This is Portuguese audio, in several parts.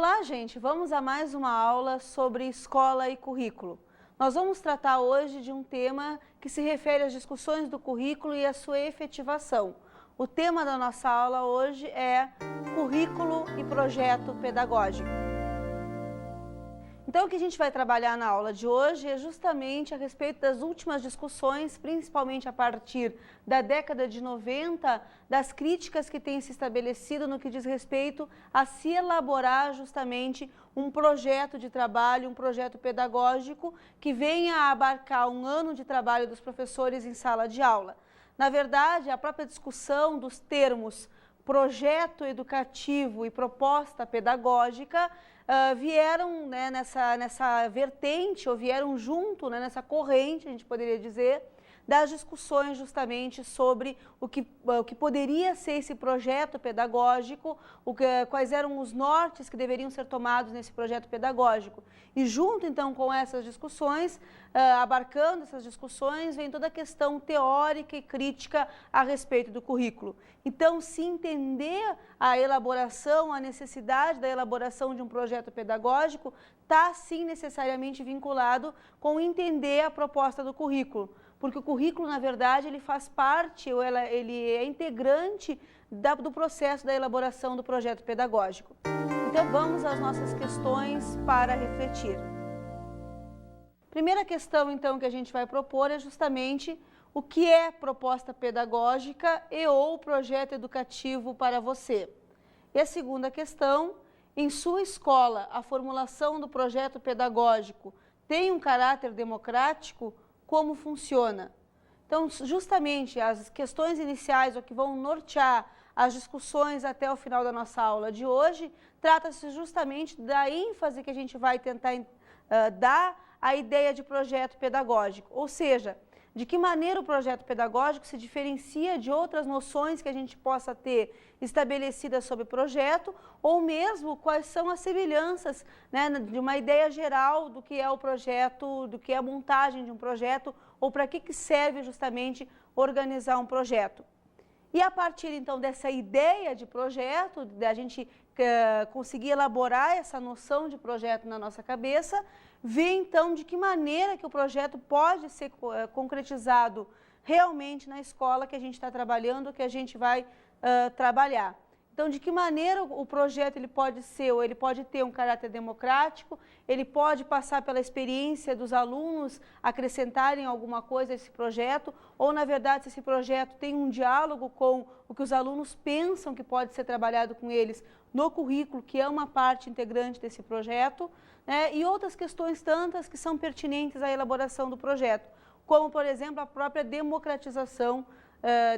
Olá, gente! Vamos a mais uma aula sobre escola e currículo. Nós vamos tratar hoje de um tema que se refere às discussões do currículo e à sua efetivação. O tema da nossa aula hoje é currículo e projeto pedagógico. Então, o que a gente vai trabalhar na aula de hoje é justamente a respeito das últimas discussões, principalmente a partir da década de 90, das críticas que têm se estabelecido no que diz respeito a se elaborar justamente um projeto de trabalho, um projeto pedagógico que venha a abarcar um ano de trabalho dos professores em sala de aula. Na verdade, a própria discussão dos termos projeto educativo e proposta pedagógica vieram nessa vertente, ou vieram junto, nessa corrente, a gente poderia dizer, das discussões justamente sobre o que poderia ser esse projeto pedagógico, quais eram os nortes que deveriam ser tomados nesse projeto pedagógico. E junto, então, com essas discussões, abarcando essas discussões, vem toda a questão teórica e crítica a respeito do currículo. Então, se entender a elaboração, a necessidade da elaboração de um projeto pedagógico, está, sim, necessariamente vinculado com entender a proposta do currículo. Porque o currículo, na verdade, ele faz parte, ou ele é integrante do processo da elaboração do projeto pedagógico. Então, vamos às nossas questões para refletir. Primeira questão, então, que a gente vai propor é justamente o que é proposta pedagógica e ou projeto educativo para você. E a segunda questão, em sua escola, a formulação do projeto pedagógico tem um caráter democrático? Como funciona? Então, justamente as questões iniciais, o que vão nortear as discussões até o final da nossa aula de hoje, trata-se justamente da ênfase que a gente vai tentar dar à ideia de projeto pedagógico, ou seja, de que maneira o projeto pedagógico se diferencia de outras noções que a gente possa ter estabelecidas sobre projeto, ou mesmo quais são as semelhanças, de uma ideia geral do que é o projeto, do que é a montagem de um projeto, ou para que serve justamente organizar um projeto. E a partir, então, dessa ideia de projeto, da gente conseguir elaborar essa noção de projeto na nossa cabeça, ver, então, de que maneira que o projeto pode ser concretizado realmente na escola que a gente está trabalhando, que a gente vai trabalhar. Então, de que maneira o projeto ele pode ser, ou ele pode ter um caráter democrático, ele pode passar pela experiência dos alunos acrescentarem alguma coisa a esse projeto, ou, na verdade, se esse projeto tem um diálogo com o que os alunos pensam que pode ser trabalhado com eles no currículo, que é uma parte integrante desse projeto, e outras questões tantas que são pertinentes à elaboração do projeto, como, por exemplo, a própria democratização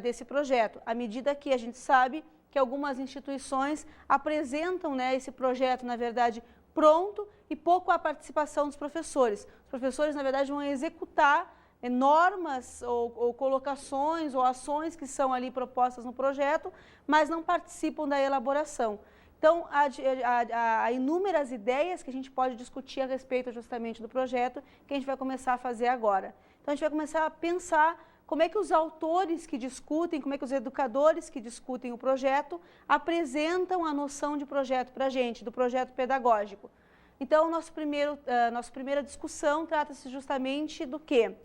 desse projeto, à medida que a gente sabe que algumas instituições apresentam esse projeto, na verdade, pronto e pouco a participação dos professores. Os professores, na verdade, vão executar normas ou colocações ou ações que são ali propostas no projeto, mas não participam da elaboração. Então, há inúmeras ideias que a gente pode discutir a respeito justamente do projeto, que a gente vai começar a fazer agora. Então, a gente vai começar a pensar como é que os autores que discutem, como é que os educadores que discutem o projeto apresentam a noção de projeto para a gente, do projeto pedagógico. Então, nossa primeira discussão trata-se justamente do quê?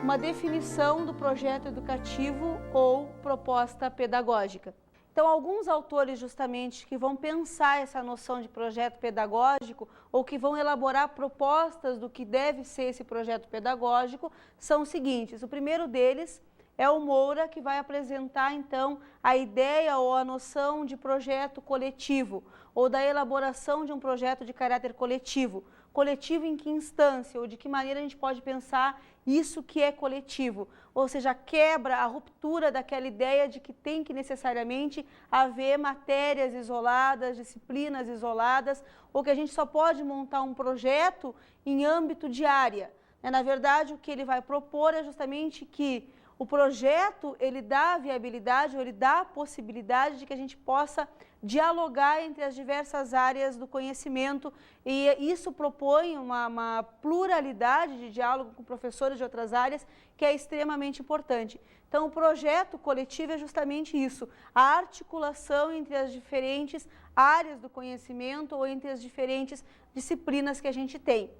Uma definição do projeto educativo ou proposta pedagógica. Então, alguns autores justamente que vão pensar essa noção de projeto pedagógico ou que vão elaborar propostas do que deve ser esse projeto pedagógico são os seguintes. O primeiro deles é o Moura, que vai apresentar, então, a ideia ou a noção de projeto coletivo ou da elaboração de um projeto de caráter coletivo. Coletivo em que instância ou de que maneira a gente pode pensar isso que é coletivo, ou seja, a quebra, a ruptura daquela ideia de que tem que necessariamente haver matérias isoladas, disciplinas isoladas, ou que a gente só pode montar um projeto em âmbito de área. Na verdade, o que ele vai propor é justamente que o projeto, ele dá a viabilidade, ou ele dá a possibilidade de que a gente possa dialogar entre as diversas áreas do conhecimento e isso propõe uma pluralidade de diálogo com professores de outras áreas que é extremamente importante. Então, o projeto coletivo é justamente isso, a articulação entre as diferentes áreas do conhecimento ou entre as diferentes disciplinas que a gente tem.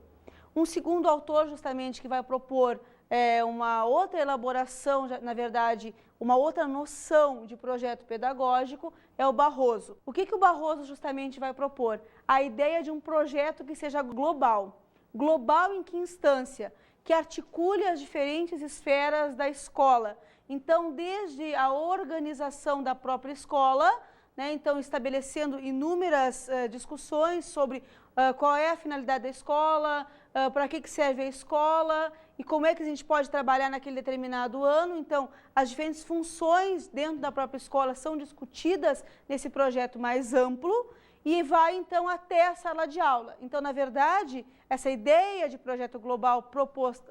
Um segundo autor, justamente, que vai propor uma outra elaboração, na verdade, uma outra noção de projeto pedagógico é o Barroso. O que o Barroso justamente vai propor? A ideia de um projeto que seja global. Global em que instância? Que articule as diferentes esferas da escola. Então, desde a organização da própria escola, né, então estabelecendo inúmeras discussões sobre qual é a finalidade da escola, para que serve a escola e como é que a gente pode trabalhar naquele determinado ano. Então, as diferentes funções dentro da própria escola são discutidas nesse projeto mais amplo e vai, então, até a sala de aula. Então, na verdade, essa ideia de projeto global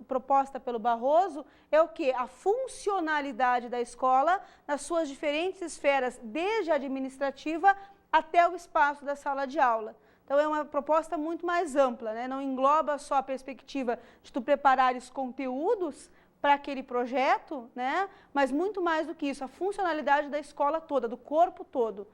proposta pelo Barroso é o quê? A funcionalidade da escola nas suas diferentes esferas, desde a administrativa até o espaço da sala de aula. Então, é uma proposta muito mais ampla, né? Não engloba só a perspectiva de tu preparares conteúdos para aquele projeto, né? Mas muito mais do que isso, a funcionalidade da escola toda, do corpo todo.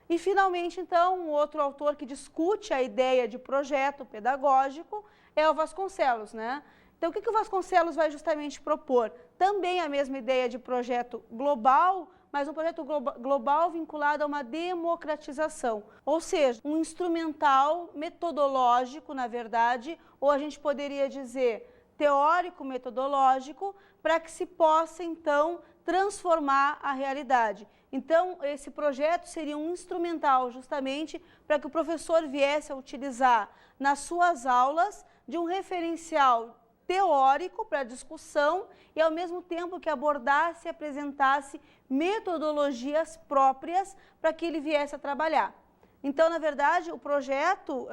E, finalmente, então, um outro autor que discute a ideia de projeto pedagógico é o Vasconcelos, né? Então, o que o Vasconcelos vai justamente propor? Também a mesma ideia de projeto global, mas um projeto global vinculado a uma democratização, ou seja, um instrumental metodológico, na verdade, ou a gente poderia dizer teórico-metodológico, para que se possa, então, transformar a realidade. Então, esse projeto seria um instrumental justamente para que o professor viesse a utilizar nas suas aulas de um referencial teórico para discussão e, ao mesmo tempo, que abordasse e apresentasse metodologias próprias para que ele viesse a trabalhar. Então, na verdade, o projeto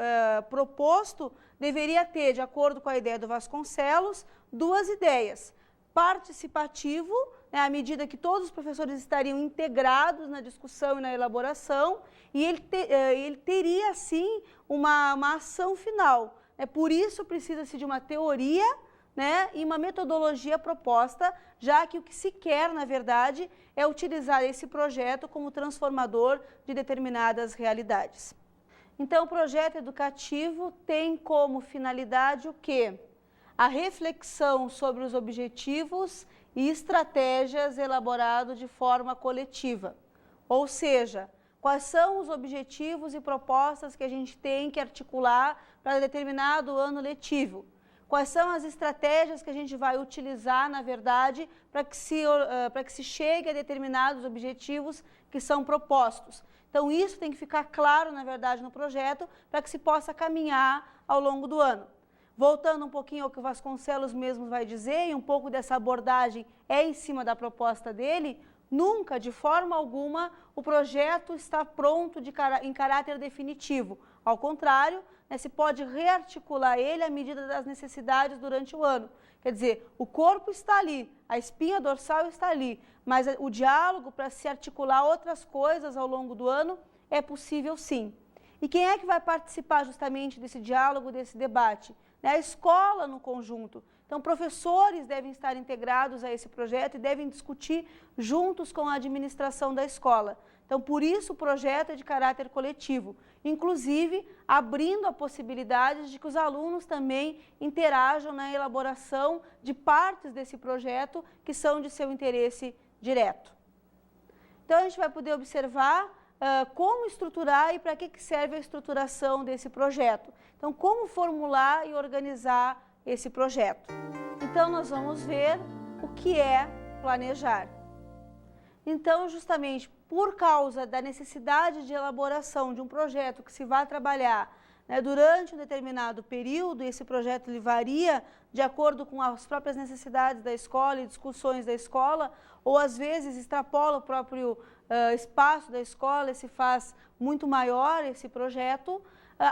proposto deveria ter, de acordo com a ideia do Vasconcelos, duas ideias. Participativo, né, à medida que todos os professores estariam integrados na discussão e na elaboração, e ele teria, sim, uma ação final. Por isso, precisa-se de uma teoria, né, e uma metodologia proposta, já que o que se quer, na verdade, é utilizar esse projeto como transformador de determinadas realidades. Então, o projeto educativo tem como finalidade o quê? A reflexão sobre os objetivos e estratégias elaborados de forma coletiva. Ou seja, quais são os objetivos e propostas que a gente tem que articular para determinado ano letivo? Quais são as estratégias que a gente vai utilizar, na verdade, para que se chegue a determinados objetivos que são propostos? Então, isso tem que ficar claro, na verdade, no projeto, para que se possa caminhar ao longo do ano. Voltando um pouquinho ao que o Vasconcelos mesmo vai dizer, e um pouco dessa abordagem é em cima da proposta dele, nunca, de forma alguma, o projeto está pronto em caráter definitivo. Ao contrário, se pode rearticular ele à medida das necessidades durante o ano. Quer dizer, o corpo está ali, a espinha dorsal está ali, mas o diálogo para se articular outras coisas ao longo do ano é possível sim. E quem é que vai participar justamente desse diálogo, desse debate? A escola no conjunto. Então, professores devem estar integrados a esse projeto e devem discutir juntos com a administração da escola. Então, por isso o projeto é de caráter coletivo, inclusive abrindo a possibilidade de que os alunos também interajam na elaboração de partes desse projeto que são de seu interesse direto. Então, a gente vai poder observar como estruturar e para que serve a estruturação desse projeto. Então, como formular e organizar esse projeto. Então, nós vamos ver o que é planejar. Então, justamente por causa da necessidade de elaboração de um projeto que se vai trabalhar durante um determinado período, esse projeto ele varia de acordo com as próprias necessidades da escola e discussões da escola, ou às vezes extrapola o próprio espaço da escola e se faz muito maior esse projeto,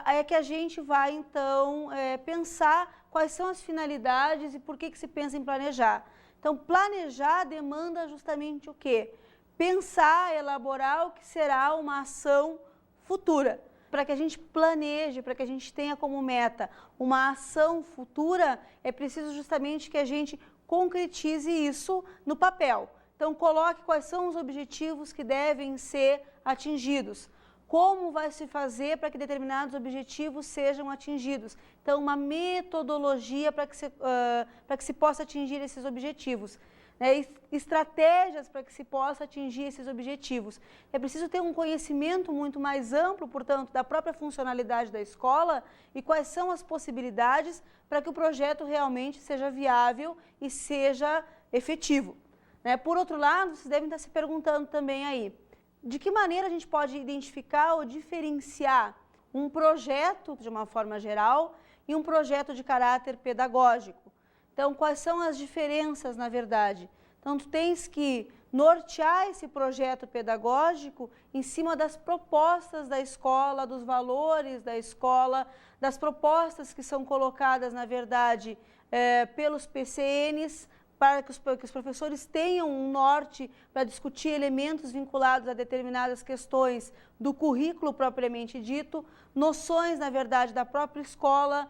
é que a gente vai então pensar quais são as finalidades e por que se pensa em planejar. Então, planejar demanda justamente o quê? Pensar, elaborar o que será uma ação futura. Para que a gente planeje, para que a gente tenha como meta uma ação futura, é preciso justamente que a gente concretize isso no papel. Então, coloque quais são os objetivos que devem ser atingidos. como vai se fazer para que determinados objetivos sejam atingidos. Então, uma metodologia para que se possa atingir esses objetivos. Estratégias para que se possa atingir esses objetivos. É preciso ter um conhecimento muito mais amplo, portanto, da própria funcionalidade da escola e quais são as possibilidades para que o projeto realmente seja viável e seja efetivo. Por outro lado, vocês devem estar se perguntando também aí, de que maneira a gente pode identificar ou diferenciar um projeto, de uma forma geral, e um projeto de caráter pedagógico. Então, quais são as diferenças, na verdade? Então, tu tens que nortear esse projeto pedagógico em cima das propostas da escola, dos valores da escola, das propostas que são colocadas, na verdade, pelos PCNs, para que os professores tenham um norte para discutir elementos vinculados a determinadas questões do currículo propriamente dito, noções, na verdade, da própria escola,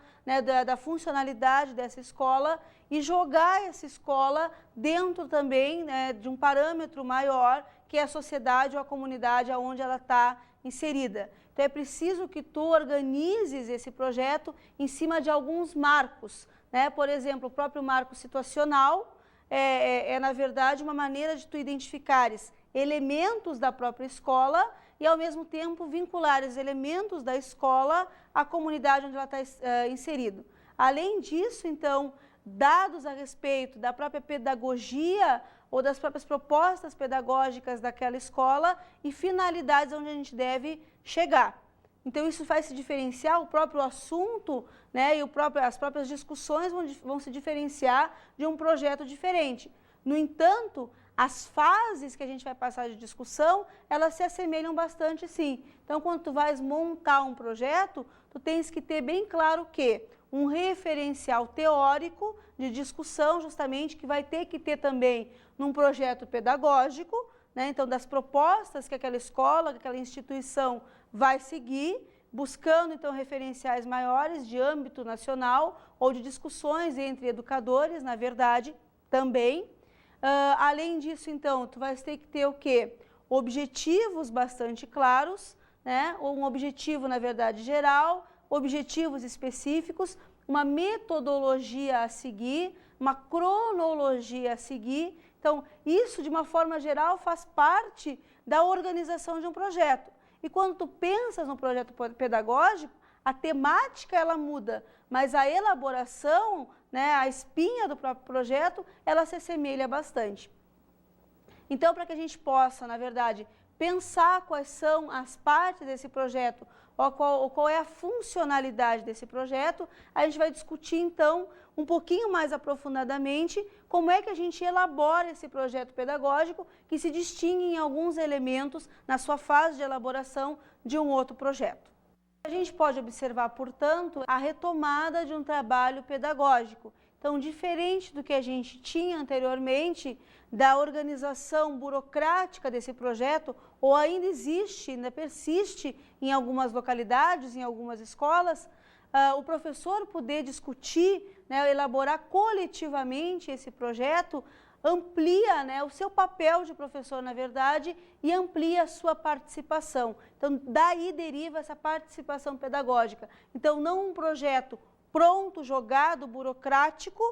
da funcionalidade dessa escola e jogar essa escola dentro também de um parâmetro maior, que é a sociedade ou a comunidade onde ela está inserida. Então, é preciso que tu organizes esse projeto em cima de alguns marcos. Por exemplo, o próprio marco situacional, na verdade, uma maneira de tu identificares elementos da própria escola e, ao mesmo tempo, vinculares elementos da escola à comunidade onde ela está inserido. Além disso, então, dados a respeito da própria pedagogia ou das próprias propostas pedagógicas daquela escola e finalidades onde a gente deve chegar. Então, isso faz se diferenciar o próprio assunto, e as próprias discussões vão se diferenciar de um projeto diferente. No entanto, as fases que a gente vai passar de discussão, elas se assemelham bastante, sim. Então, quando tu vais montar um projeto, tu tens que ter bem claro que um referencial teórico de discussão, justamente, que vai ter que ter também num projeto pedagógico, então, das propostas que aquela escola, que aquela instituição vai seguir, buscando, então, referenciais maiores de âmbito nacional ou de discussões entre educadores, na verdade, também. Além disso, então, tu vais ter que ter o quê? Objetivos bastante claros, um objetivo, na verdade, geral, objetivos específicos, uma metodologia a seguir, uma cronologia a seguir. Então, isso, de uma forma geral, faz parte da organização de um projeto. E quando tu pensas no projeto pedagógico, a temática ela muda, mas a elaboração, a espinha do próprio projeto, ela se assemelha bastante. Então, para que a gente possa, na verdade, pensar quais são as partes desse projeto, ou qual é a funcionalidade desse projeto, a gente vai discutir, então, um pouquinho mais aprofundadamente como é que a gente elabora esse projeto pedagógico que se distingue em alguns elementos na sua fase de elaboração de um outro projeto. A gente pode observar, portanto, a retomada de um trabalho pedagógico. Então, diferente do que a gente tinha anteriormente, da organização burocrática desse projeto, ou ainda existe, ainda persiste em algumas localidades, em algumas escolas, o professor poder discutir, elaborar coletivamente esse projeto, amplia o seu papel de professor, na verdade, e amplia a sua participação. Então, daí deriva essa participação pedagógica. Então, não um projeto pronto, jogado, burocrático,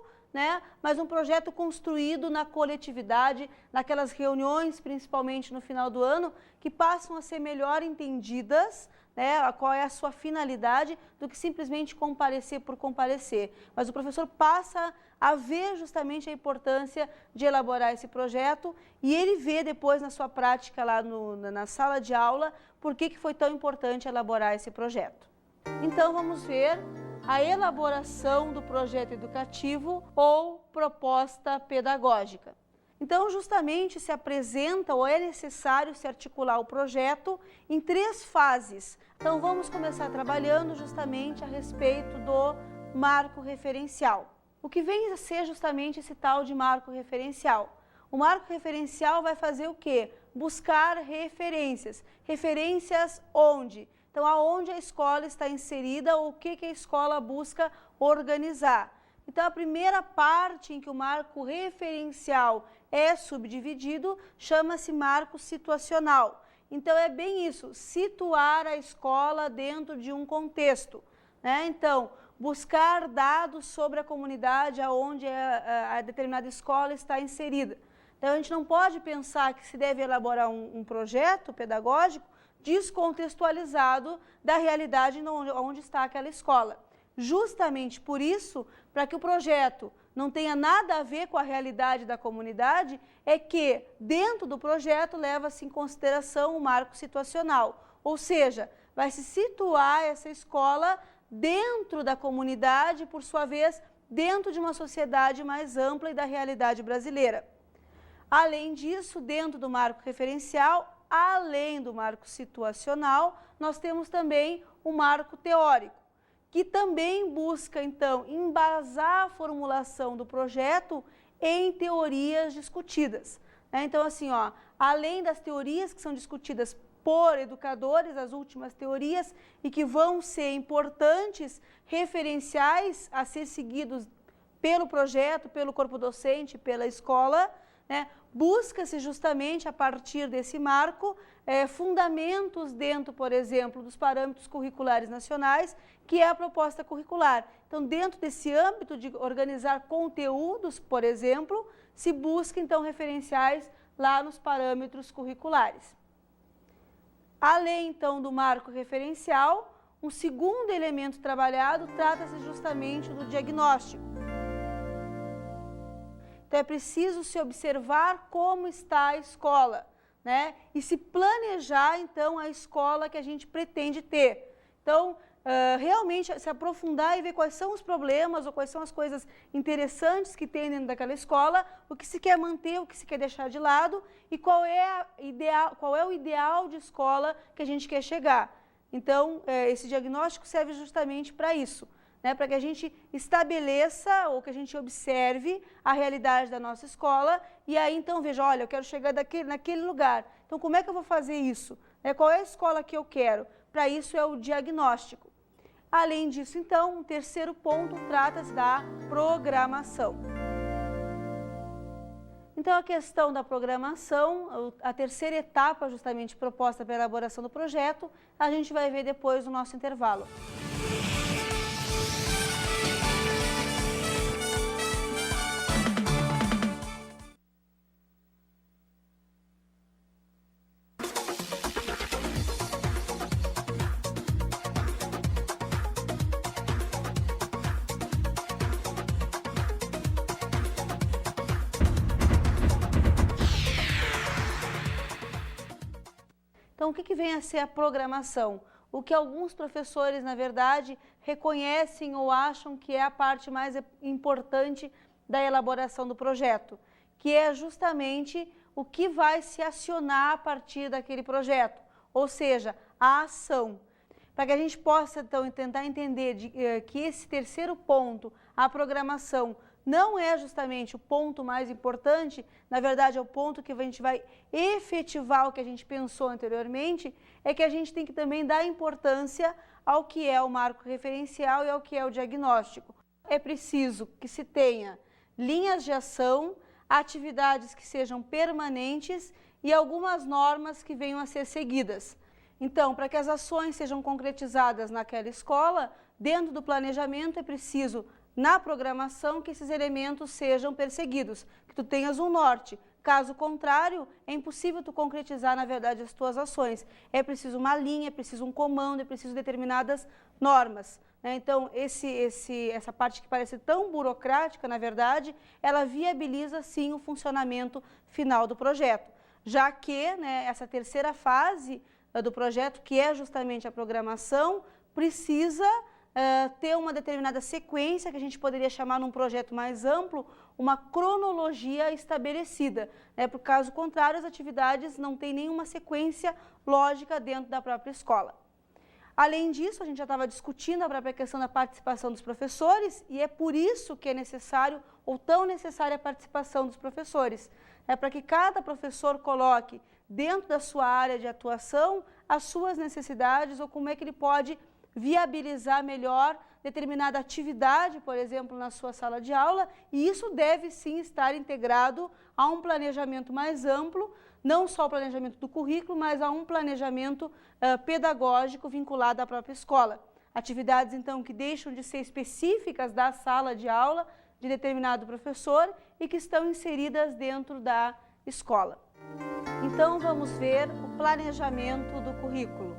mas um projeto construído na coletividade, naquelas reuniões, principalmente no final do ano, que passam a ser melhor entendidas, qual é a sua finalidade, do que simplesmente comparecer por comparecer. Mas o professor passa a ver justamente a importância de elaborar esse projeto e ele vê depois na sua prática lá na sala de aula por que foi tão importante elaborar esse projeto. Então, vamos ver a elaboração do projeto educativo ou proposta pedagógica. Então, justamente se apresenta ou é necessário se articular o projeto em 3 fases. Então, vamos começar trabalhando justamente a respeito do marco referencial. O que vem a ser justamente esse tal de marco referencial? O marco referencial vai fazer o quê? Buscar referências. Referências onde? Então, aonde a escola está inserida ou o que a escola busca organizar. Então, a primeira parte em que o marco referencial é subdividido chama-se marco situacional. Então, é bem isso, situar a escola dentro de um contexto, né? Então, buscar dados sobre a comunidade onde a determinada escola está inserida. Então, a gente não pode pensar que se deve elaborar um projeto pedagógico descontextualizado da realidade onde está aquela escola. Justamente por isso, para que o projeto não tenha nada a ver com a realidade da comunidade, é que dentro do projeto leva-se em consideração o marco situacional, ou seja, vai se situar essa escola dentro da comunidade, por sua vez, dentro de uma sociedade mais ampla e da realidade brasileira. Além disso, dentro do marco referencial, além do marco situacional, nós temos também o marco teórico, que também busca, então, embasar a formulação do projeto em teorias discutidas. Então, assim, ó, além das teorias que são discutidas por educadores, as últimas teorias, e que vão ser importantes referenciais a ser seguidos pelo projeto, pelo corpo docente, pela escola, né? Busca-se justamente, a partir desse marco, fundamentos dentro, por exemplo, dos parâmetros curriculares nacionais, que é a proposta curricular. Então, dentro desse âmbito de organizar conteúdos, por exemplo, se busca, então, referenciais lá nos parâmetros curriculares. Além, então, do marco referencial, um segundo elemento trabalhado trata-se justamente do diagnóstico. Então, é preciso se observar como está a escola, né? E se planejar, então, a escola que a gente pretende ter. Então, realmente se aprofundar e ver quais são os problemas ou quais são as coisas interessantes que tem dentro daquela escola, o que se quer manter, o que se quer deixar de lado e qual é o ideal de escola que a gente quer chegar. Então, esse diagnóstico serve justamente para isso, né, para que a gente estabeleça ou que a gente observe a realidade da nossa escola e aí então veja, olha, eu quero chegar naquele lugar, então como é que eu vou fazer isso? Qual é a escola que eu quero? Para isso é o diagnóstico. Além disso, então, um terceiro ponto trata-se da programação. Então, a questão da programação, a terceira etapa justamente proposta para a elaboração do projeto, a gente vai ver depois no nosso intervalo. Então, o que vem a ser a programação? O que alguns professores, na verdade, reconhecem ou acham que é a parte mais importante da elaboração do projeto, que é justamente o que vai se acionar a partir daquele projeto, ou seja, a ação. Para que a gente possa, então, tentar entender que esse terceiro ponto, a programação, não é justamente o ponto mais importante, na verdade é o ponto que a gente vai efetivar o que a gente pensou anteriormente, é que a gente tem que também dar importância ao que é o marco referencial e ao que é o diagnóstico. É preciso que se tenha linhas de ação, atividades que sejam permanentes e algumas normas que venham a ser seguidas. Então, para que as ações sejam concretizadas naquela escola, dentro do planejamento é preciso na programação que esses elementos sejam perseguidos, que tu tenhas um norte. Caso contrário, é impossível tu concretizar, na verdade, as tuas ações. É preciso uma linha, é preciso um comando, é preciso determinadas normas, né? Então, essa parte que parece tão burocrática, na verdade, ela viabiliza, sim, o funcionamento final do projeto. Já que, né, essa terceira fase do projeto, que é justamente a programação, precisa ter uma determinada sequência, que a gente poderia chamar num projeto mais amplo, uma cronologia estabelecida. Por caso contrário, as atividades não têm nenhuma sequência lógica dentro da própria escola. Além disso, a gente já estava discutindo a própria questão da participação dos professores e é por isso que é necessário ou tão necessária a participação dos professores. Para que cada professor coloque dentro da sua área de atuação as suas necessidades ou como é que ele pode viabilizar melhor determinada atividade, por exemplo, na sua sala de aula, e isso deve sim estar integrado a um planejamento mais amplo não só o planejamento do currículo, mas a um planejamento pedagógico vinculado à própria escola. Atividades, então, que deixam de ser específicas da sala de aula de determinado professor e que estão inseridas dentro da escola. Então, vamos ver o planejamento do currículo.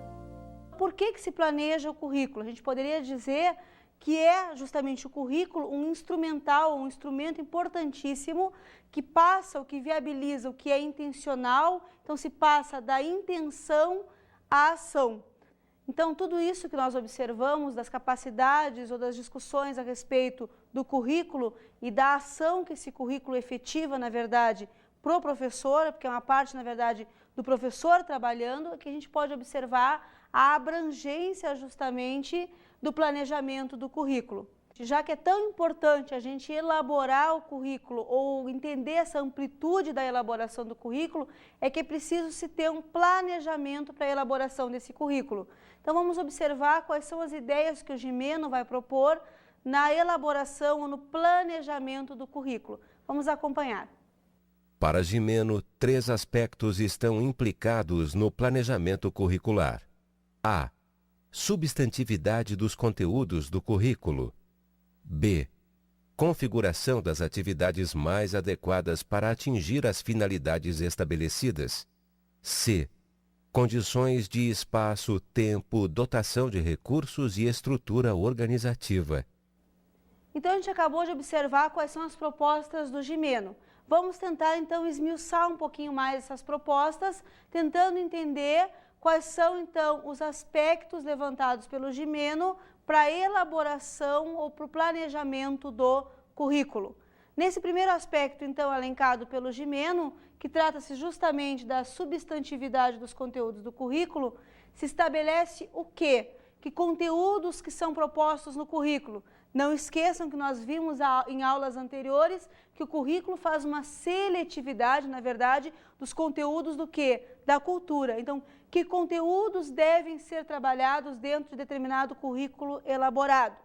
Por que se planeja o currículo? A gente poderia dizer que é justamente o currículo um instrumental, um instrumento importantíssimo que passa, o que viabiliza, o que é intencional, então se passa da intenção à ação. Então, tudo isso que nós observamos das capacidades ou das discussões a respeito do currículo e da ação que esse currículo efetiva, na verdade, para o professor, porque é uma parte, na verdade, do professor trabalhando, que a gente pode observar a abrangência justamente do planejamento do currículo. Já que é tão importante a gente elaborar o currículo ou entender essa amplitude da elaboração do currículo, é que é preciso se ter um planejamento para a elaboração desse currículo. Então vamos observar quais são as ideias que o Gimeno vai propor na elaboração ou no planejamento do currículo. Vamos acompanhar. Para Gimeno, 3 aspectos estão implicados no planejamento curricular. A. Substantividade dos conteúdos do currículo. B. Configuração das atividades mais adequadas para atingir as finalidades estabelecidas. C. Condições de espaço, tempo, dotação de recursos e estrutura organizativa. Então, a gente acabou de observar quais são as propostas do Gimeno. Vamos tentar, então, esmiuçar um pouquinho mais essas propostas, tentando entender quais são, então, os aspectos levantados pelo Gimeno para a elaboração ou para o planejamento do currículo. Nesse primeiro aspecto, então, elencado pelo Gimeno, que trata-se justamente da substantividade dos conteúdos do currículo, se estabelece o quê? Que conteúdos que são propostos no currículo. Não esqueçam que nós vimos em aulas anteriores que o currículo faz uma seletividade, na verdade, dos conteúdos do quê? Da cultura. Então, que conteúdos devem ser trabalhados dentro de determinado currículo elaborado.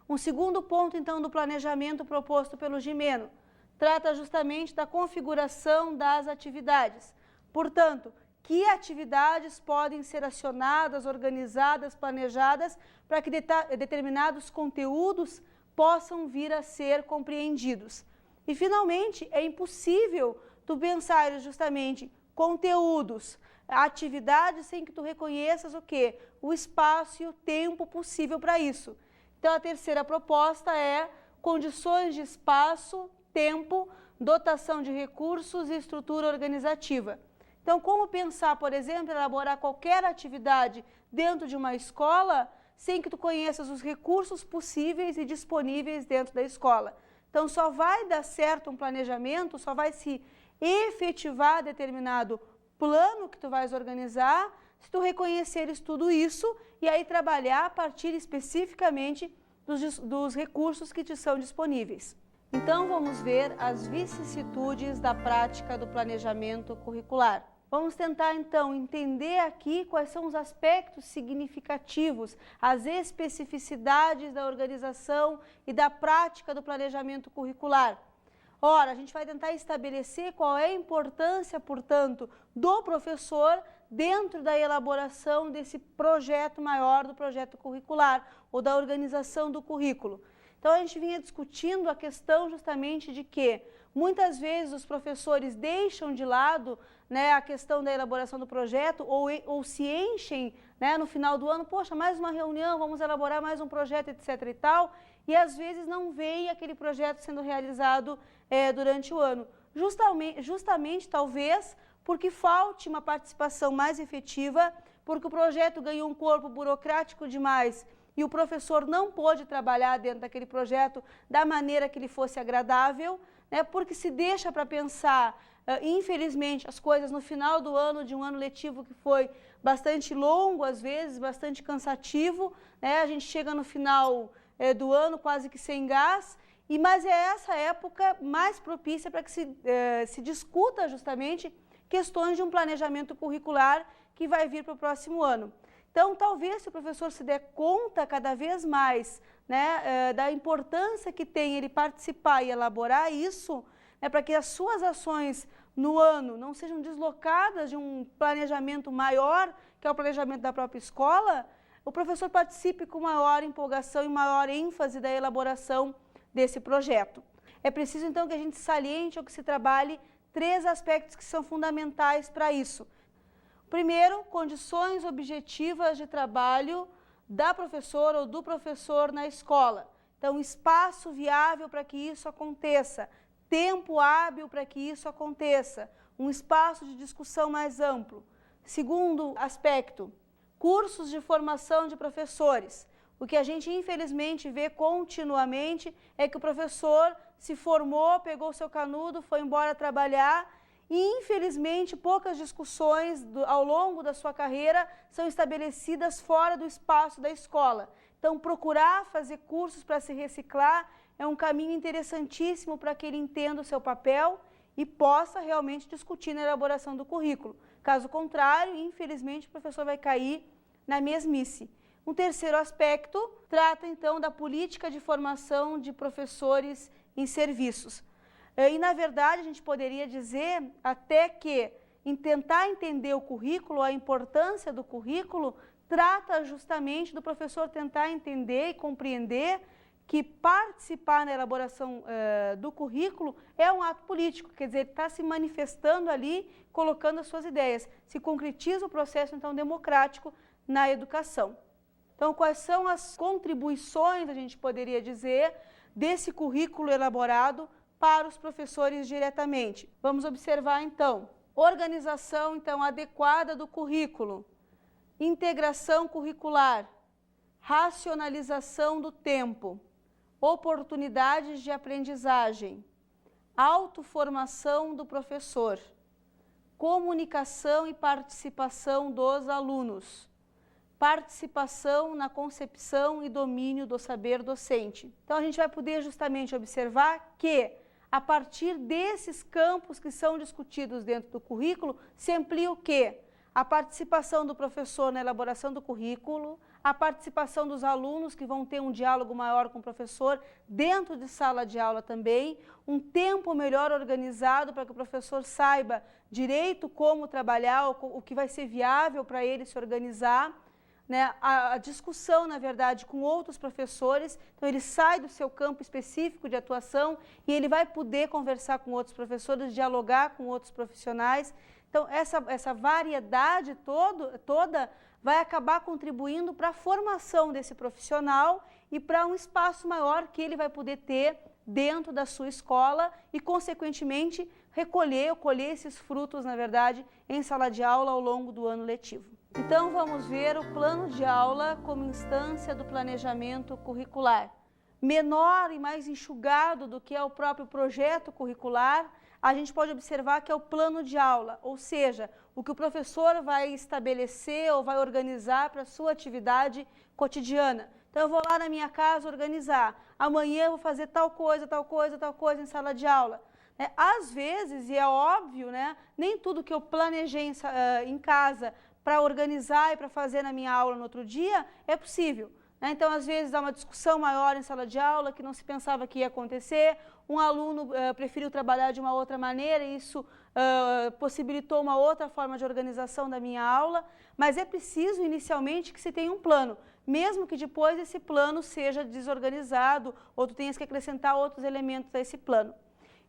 Um segundo ponto, então, do planejamento proposto pelo Gimeno, trata justamente da configuração das atividades. Portanto, que atividades podem ser acionadas, organizadas, planejadas, para que determinados conteúdos possam vir a ser compreendidos. E, finalmente, é impossível tu pensar justamente conteúdos, atividades sem que tu reconheças o quê? O espaço e o tempo possível para isso. Então, a terceira proposta é condições de espaço, tempo, dotação de recursos e estrutura organizativa. Então, como pensar, por exemplo, elaborar qualquer atividade dentro de uma escola sem que tu conheças os recursos possíveis e disponíveis dentro da escola? Então, só vai dar certo um planejamento, só vai se efetivar determinado plano que tu vais organizar se tu reconheceres tudo isso e aí trabalhar a partir especificamente dos recursos que te são disponíveis. Então, vamos ver as vicissitudes da prática do planejamento curricular. Vamos tentar, então, entender aqui quais são os aspectos significativos, as especificidades da organização e da prática do planejamento curricular. Ora, a gente vai tentar estabelecer qual é a importância, portanto, do professor dentro da elaboração desse projeto maior do projeto curricular ou da organização do currículo. Então, a gente vinha discutindo a questão justamente de que muitas vezes os professores deixam de lado, né, a questão da elaboração do projeto ou se enchem, né, no final do ano, poxa, mais uma reunião, vamos elaborar mais um projeto, etc. e tal, e às vezes não veem aquele projeto sendo realizado durante o ano. Justamente, talvez, porque falte uma participação mais efetiva, porque o projeto ganhou um corpo burocrático demais e o professor não pôde trabalhar dentro daquele projeto da maneira que lhe fosse agradável, né, porque se deixa para pensar, infelizmente, as coisas no final do ano, de um ano letivo que foi bastante longo, às vezes, bastante cansativo, né, a gente chega no final do ano quase que sem gás, mas é essa época mais propícia para que se discuta justamente questões de um planejamento curricular que vai vir para o próximo ano. Então, talvez se o professor se der conta cada vez mais, né, da importância que tem ele participar e elaborar isso, né, para que as suas ações no ano não sejam deslocadas de um planejamento maior, que é o planejamento da própria escola, o professor participe com maior empolgação e maior ênfase da elaboração desse projeto. É preciso, então, que a gente saliente ou que se trabalhe 3 aspectos que são fundamentais para isso. Primeiro, condições objetivas de trabalho da professora ou do professor na escola. Então, espaço viável para que isso aconteça, tempo hábil para que isso aconteça, um espaço de discussão mais amplo. Segundo aspecto, cursos de formação de professores. O que a gente infelizmente vê continuamente é que o professor se formou, pegou seu canudo, foi embora trabalhar e infelizmente poucas discussões ao longo da sua carreira são estabelecidas fora do espaço da escola. Então procurar fazer cursos para se reciclar é um caminho interessantíssimo para que ele entenda o seu papel e possa realmente discutir na elaboração do currículo. Caso contrário, infelizmente o professor vai cair na mesmice. Um terceiro aspecto trata, então, da política de formação de professores em serviços. E, na verdade, a gente poderia dizer até que, em tentar entender o currículo, a importância do currículo, trata justamente do professor tentar entender e compreender que participar na elaboração do currículo é um ato político, quer dizer, ele está se manifestando ali, colocando as suas ideias. Se concretiza o processo, então, democrático na educação. Então, quais são as contribuições, a gente poderia dizer, desse currículo elaborado para os professores diretamente? Vamos observar, então, organização, então, adequada do currículo, integração curricular, racionalização do tempo, oportunidades de aprendizagem, autoformação do professor, comunicação e participação dos alunos, participação na concepção e domínio do saber docente. Então, a gente vai poder justamente observar que, a partir desses campos que são discutidos dentro do currículo, se amplia o quê? A participação do professor na elaboração do currículo, a participação dos alunos que vão ter um diálogo maior com o professor dentro de sala de aula também, um tempo melhor organizado para que o professor saiba direito como trabalhar, o que vai ser viável para ele se organizar, né, a discussão, na verdade, com outros professores. Então ele sai do seu campo específico de atuação e ele vai poder conversar com outros professores, dialogar com outros profissionais. Então essa variedade toda vai acabar contribuindo para a formação desse profissional e para um espaço maior que ele vai poder ter dentro da sua escola e, consequentemente, colher esses frutos, na verdade, em sala de aula ao longo do ano letivo. Então, vamos ver o plano de aula como instância do planejamento curricular. Menor e mais enxugado do que é o próprio projeto curricular, a gente pode observar que é o plano de aula, ou seja, o que o professor vai estabelecer ou vai organizar para a sua atividade cotidiana. Então, eu vou lá na minha casa organizar. Amanhã eu vou fazer tal coisa em sala de aula. Às vezes, e é óbvio, nem tudo que eu planejei em casa para organizar e para fazer na minha aula no outro dia é possível. Então, às vezes, há uma discussão maior em sala de aula que não se pensava que ia acontecer, um aluno preferiu trabalhar de uma outra maneira e isso possibilitou uma outra forma de organização da minha aula, mas é preciso, inicialmente, que se tenha um plano, mesmo que depois esse plano seja desorganizado ou tu tenhas que acrescentar outros elementos a esse plano.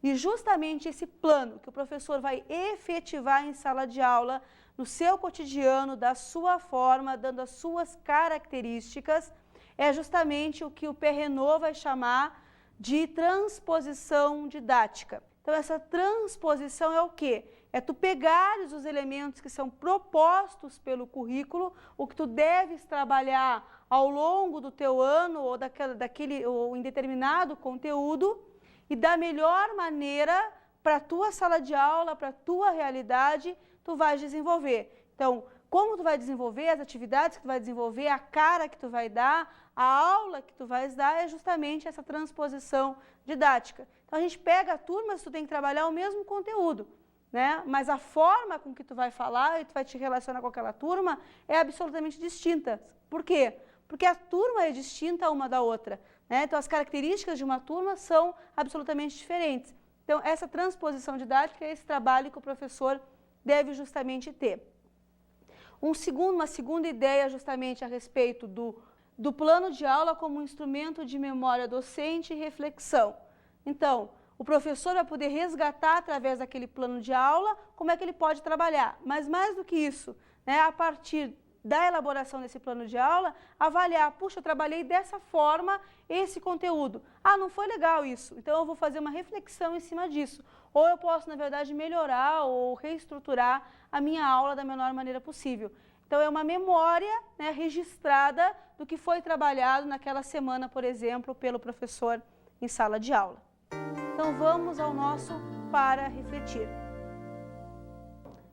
E justamente esse plano que o professor vai efetivar em sala de aula, no seu cotidiano, da sua forma, dando as suas características, é justamente o que o Perrenot vai chamar de transposição didática. Então, essa transposição é o quê? É tu pegares os elementos que são propostos pelo currículo, o que tu deves trabalhar ao longo do teu ano ou em determinado conteúdo, e da melhor maneira para a tua sala de aula, para a tua realidade, tu vais desenvolver. Então, como tu vai desenvolver, as atividades que tu vai desenvolver, a cara que tu vai dar, a aula que tu vais dar é justamente essa transposição didática. Então, a gente pega a turma, tu tem que trabalhar o mesmo conteúdo, mas a forma com que tu vai falar e tu vai te relacionar com aquela turma é absolutamente distinta. Por quê? Porque a turma é distinta uma da outra. Então, as características de uma turma são absolutamente diferentes. Então, essa transposição didática é esse trabalho que o professor deve justamente ter. Uma segunda ideia justamente a respeito do plano de aula como um instrumento de memória docente e reflexão. Então, o professor vai poder resgatar através daquele plano de aula como é que ele pode trabalhar. Mas mais do que isso, né, a partir da elaboração desse plano de aula, avaliar, puxa, eu trabalhei dessa forma esse conteúdo. Ah, não foi legal isso, então eu vou fazer uma reflexão em cima disso. Ou eu posso, na verdade, melhorar ou reestruturar a minha aula da menor maneira possível. Então, é uma memória, né, registrada do que foi trabalhado naquela semana, por exemplo, pelo professor em sala de aula. Então, vamos ao nosso para refletir.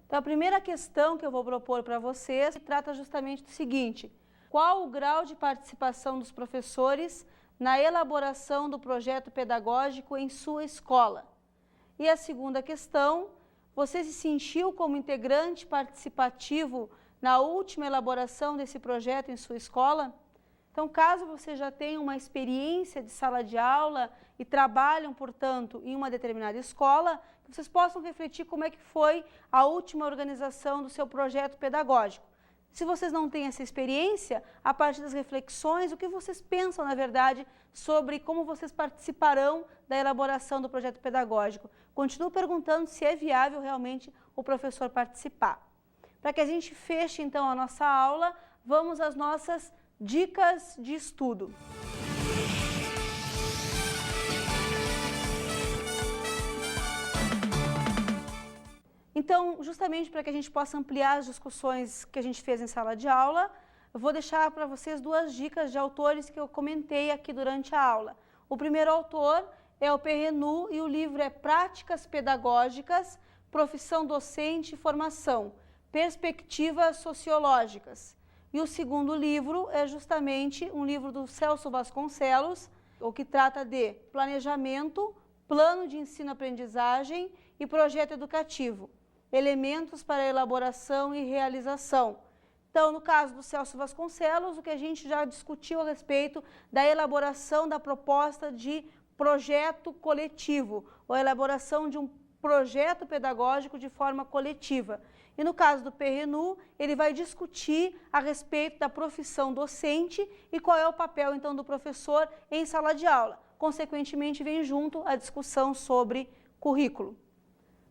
Então, a primeira questão que eu vou propor para vocês se trata justamente do seguinte: qual o grau de participação dos professores na elaboração do projeto pedagógico em sua escola? E a segunda questão: você se sentiu como integrante participativo na última elaboração desse projeto em sua escola? Então, caso você já tenha uma experiência de sala de aula e trabalham, portanto, em uma determinada escola, vocês possam refletir como é que foi a última organização do seu projeto pedagógico. Se vocês não têm essa experiência, a partir das reflexões, o que vocês pensam, na verdade, sobre como vocês participarão da elaboração do projeto pedagógico? Continuo perguntando se é viável realmente o professor participar. Para que a gente feche, então, a nossa aula, vamos às nossas dicas de estudo. Então, justamente para que a gente possa ampliar as discussões que a gente fez em sala de aula, eu vou deixar para vocês duas dicas de autores que eu comentei aqui durante a aula. O primeiro autor é o Perrenu e o livro é Práticas Pedagógicas, Profissão Docente e Formação, Perspectivas Sociológicas. E o segundo livro é justamente um livro do Celso Vasconcelos, o que trata de planejamento, plano de ensino-aprendizagem e projeto educativo, elementos para elaboração e realização. Então, no caso do Celso Vasconcelos, o que a gente já discutiu a respeito da elaboração da proposta de projeto coletivo, ou a elaboração de um projeto pedagógico de forma coletiva. E no caso do Perrenu, ele vai discutir a respeito da profissão docente e qual é o papel, então, do professor em sala de aula. Consequentemente, vem junto a discussão sobre currículo.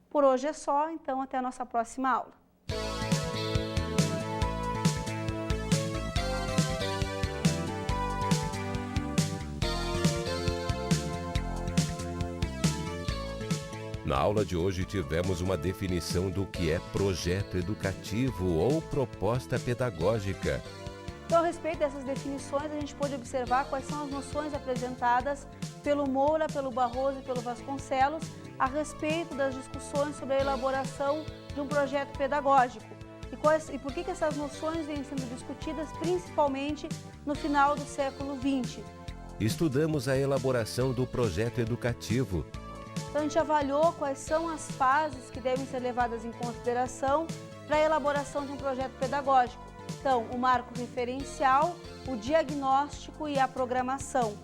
Por hoje é só, então até a nossa próxima aula. Na aula de hoje tivemos uma definição do que é projeto educativo ou proposta pedagógica. Então, a respeito dessas definições, a gente pode observar quais são as noções apresentadas pelo Moura, pelo Barroso e pelo Vasconcelos a respeito das discussões sobre a elaboração de um projeto pedagógico. E por que essas noções vêm sendo discutidas principalmente no final do século XX. Estudamos a elaboração do projeto educativo. Então, a gente avaliou quais são as fases que devem ser levadas em consideração para a elaboração de um projeto pedagógico. Então, o marco referencial, o diagnóstico e a programação.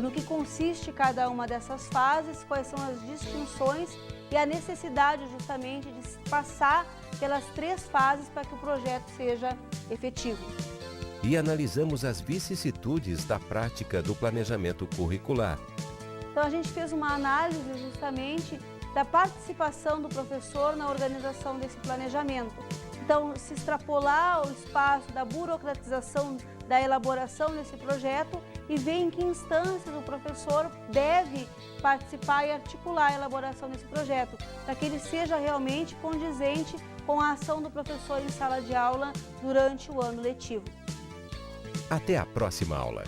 No que consiste cada uma dessas fases, quais são as distinções e a necessidade justamente de passar pelas três fases para que o projeto seja efetivo. E analisamos as vicissitudes da prática do planejamento curricular. Então, a gente fez uma análise justamente da participação do professor na organização desse planejamento. Então, se extrapolar o espaço da burocratização da elaboração desse projeto e ver em que instâncias o professor deve participar e articular a elaboração desse projeto, para que ele seja realmente condizente com a ação do professor em sala de aula durante o ano letivo. Até a próxima aula!